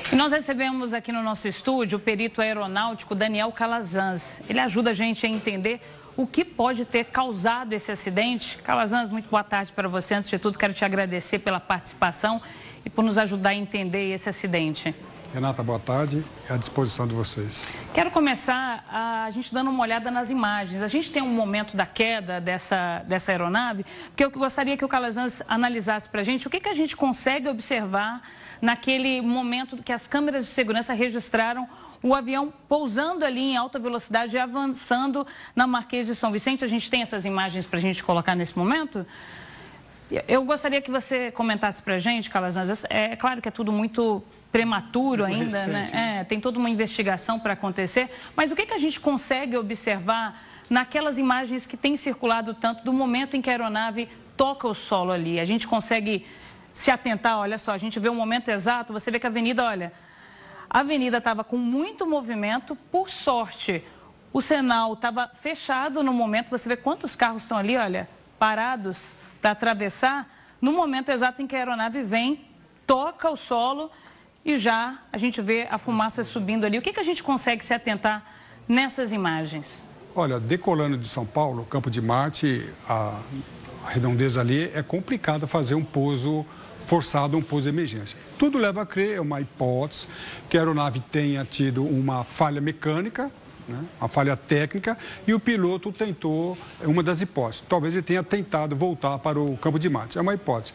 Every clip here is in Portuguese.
E nós recebemos aqui no nosso estúdio o perito aeronáutico Daniel Calazans. Ele ajuda a gente a entender o que pode ter causado esse acidente. Calazans, muito boa tarde para você. Antes de tudo, quero te agradecer pela participação e por nos ajudar a entender esse acidente. Renata, boa tarde. À disposição de vocês. Quero começar a gente dando uma olhada nas imagens. A gente tem um momento da queda dessa aeronave, porque eu gostaria que o Calazans analisasse para a gente o que a gente consegue observar naquele momento que as câmeras de segurança registraram o avião pousando ali em alta velocidade e avançando na Marquês de São Vicente. A gente tem essas imagens para a gente colocar nesse momento? Eu gostaria que você comentasse para a gente, Calazans. É claro que é tudo muito prematuro ainda, recente, né? Tem toda uma investigação para acontecer, mas o que a gente consegue observar naquelas imagens que têm circulado tanto do momento em que a aeronave toca o solo ali? A gente consegue se atentar, olha só, a gente vê o momento exato, você vê que a avenida estava com muito movimento, por sorte, o sinal estava fechado no momento, você vê quantos carros estão ali, olha, parados para atravessar, no momento exato em que a aeronave vem, toca o solo e já a gente vê a fumaça subindo ali. O que a gente consegue se atentar nessas imagens? Olha, decolando de São Paulo, Campo de Marte, a redondeza ali, é complicado fazer um pouso forçado, um pouso de emergência. Tudo leva a crer, é uma hipótese, que a aeronave tenha tido uma falha mecânica, né, uma falha técnica, e o piloto tentou, uma das hipóteses, talvez ele tenha tentado voltar para o Campo de Marte, é uma hipótese.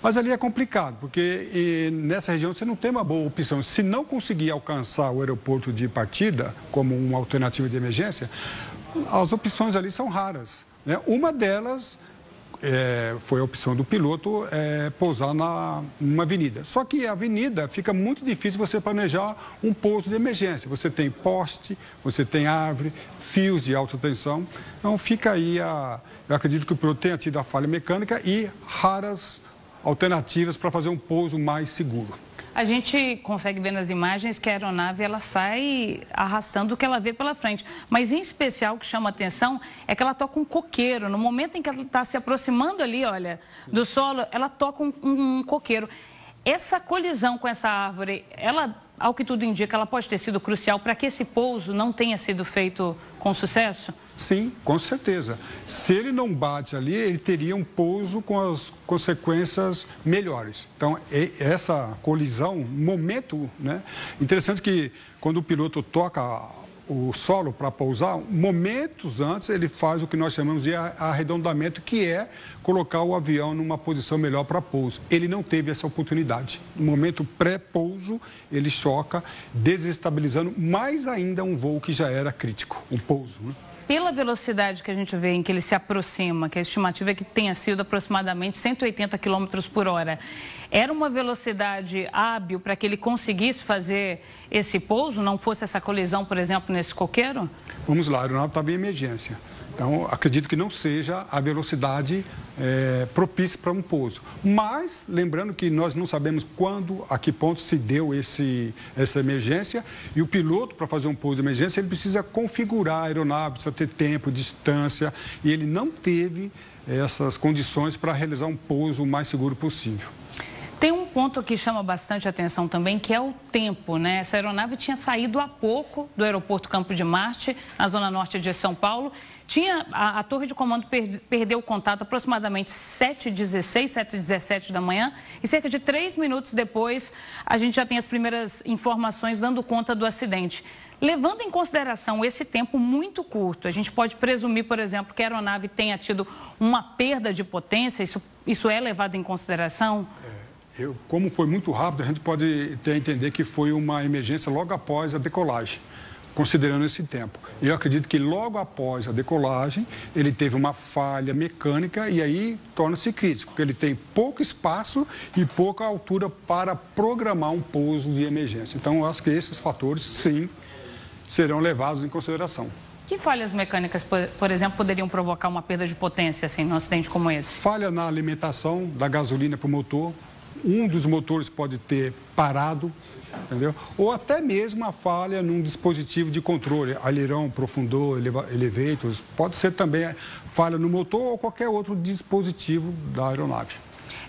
Mas ali é complicado, porque nessa região você não tem uma boa opção. Se não conseguir alcançar o aeroporto de partida, como uma alternativa de emergência, as opções ali são raras, né? Uma delas foi a opção do piloto pousar numa avenida. Só que a avenida fica muito difícil você planejar um pouso de emergência. Você tem poste, você tem árvore, fios de alta tensão. Então fica aí eu acredito que o piloto tenha tido a falha mecânica e raras alternativas para fazer um pouso mais seguro. A gente consegue ver nas imagens que a aeronave ela sai arrastando o que ela vê pela frente. Mas, em especial, o que chama a atenção é que ela toca um coqueiro. No momento em que ela está se aproximando ali, olha, do solo, ela toca um coqueiro. Essa colisão com essa árvore, ela, ao que tudo indica, ela pode ter sido crucial para que esse pouso não tenha sido feito com sucesso? Sim, com certeza. Se ele não bate ali, ele teria um pouso com as consequências melhores. Então, essa colisão, momento, né? Interessante que quando o piloto toca o solo para pousar, momentos antes ele faz o que nós chamamos de arredondamento, que é colocar o avião numa posição melhor para pouso. Ele não teve essa oportunidade. No momento pré-pouso, ele choca, desestabilizando mais ainda um voo que já era crítico, um pouso, né? Pela velocidade que a gente vê em que ele se aproxima, que a estimativa é que tenha sido aproximadamente 180 km por hora, era uma velocidade hábil para que ele conseguisse fazer esse pouso, não fosse essa colisão, por exemplo, nesse coqueiro? Vamos lá, a aeronave estava em emergência. Então, acredito que não seja a velocidade propícia para um pouso. Mas, lembrando que nós não sabemos quando, a que ponto se deu essa emergência, e o piloto, para fazer um pouso de emergência, ele precisa configurar a aeronave, precisa ter tempo, distância, e ele não teve essas condições para realizar um pouso o mais seguro possível. Tem um ponto que chama bastante atenção também, que é o tempo, né? Essa aeronave tinha saído há pouco do aeroporto Campo de Marte, na zona norte de São Paulo. A torre de comando perdeu o contato aproximadamente 7h16, 7h17 da manhã. E cerca de 3 minutos depois, a gente já tem as primeiras informações dando conta do acidente. Levando em consideração esse tempo muito curto, a gente pode presumir, por exemplo, que a aeronave tenha tido uma perda de potência? Isso é levado em consideração? Como foi muito rápido, a gente pode entender que foi uma emergência logo após a decolagem, considerando esse tempo. Eu acredito que logo após a decolagem, ele teve uma falha mecânica e aí torna-se crítico, porque ele tem pouco espaço e pouca altura para programar um pouso de emergência. Então, eu acho que esses fatores, sim, serão levados em consideração. Que falhas mecânicas, por exemplo, poderiam provocar uma perda de potência assim, num acidente como esse? Falha na alimentação da gasolina para o motor. Um dos motores pode ter parado, entendeu? Ou até mesmo a falha num dispositivo de controle, alerão, profundor, elevators, pode ser também falha no motor ou qualquer outro dispositivo da aeronave.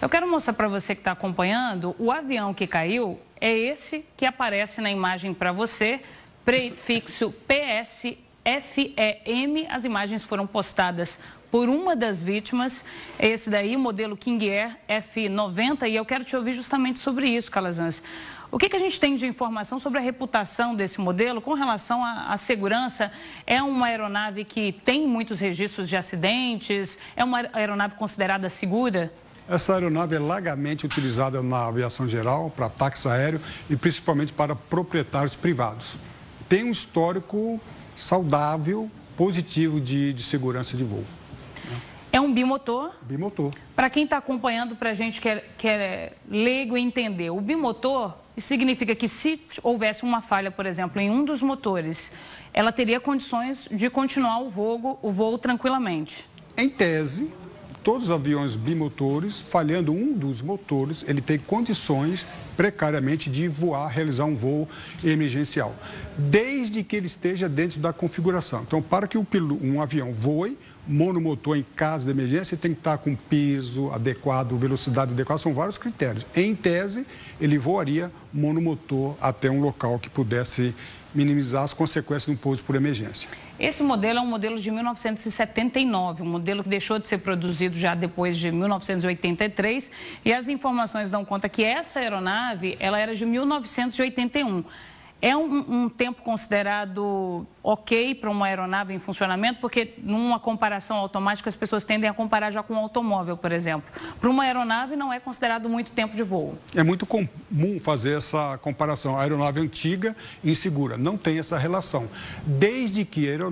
Eu quero mostrar para você que está acompanhando, o avião que caiu é esse que aparece na imagem para você, prefixo PSFEM. As imagens foram postadas por uma das vítimas, esse daí, o modelo King Air F90, e eu quero te ouvir justamente sobre isso, Calazans. O que a gente tem de informação sobre a reputação desse modelo com relação à segurança? É uma aeronave que tem muitos registros de acidentes? É uma aeronave considerada segura? Essa aeronave é largamente utilizada na aviação geral, para ataques aéreos e principalmente para proprietários privados. Tem um histórico saudável, positivo de segurança de voo. É um bimotor? Bimotor. Para quem está acompanhando, para a gente que é leigo entender, o bimotor significa que se houvesse uma falha, por exemplo, em um dos motores, ela teria condições de continuar o voo tranquilamente. Em tese, todos os aviões bimotores, falhando um dos motores, ele tem condições precariamente de voar, realizar um voo emergencial, desde que ele esteja dentro da configuração. Então, para que um avião voe, monomotor em caso de emergência, tem que estar com peso adequado, velocidade adequada, são vários critérios. Em tese, ele voaria monomotor até um local que pudesse minimizar as consequências de um pouso por emergência. Esse modelo é um modelo de 1979, um modelo que deixou de ser produzido já depois de 1983, e as informações dão conta que essa aeronave, ela era de 1981. É um tempo considerado ok para uma aeronave em funcionamento, porque numa comparação automática as pessoas tendem a comparar já com um automóvel, por exemplo. Para uma aeronave não é considerado muito tempo de voo. É muito comum fazer essa comparação. A aeronave antiga e insegura não tem essa relação. Desde que a aeronave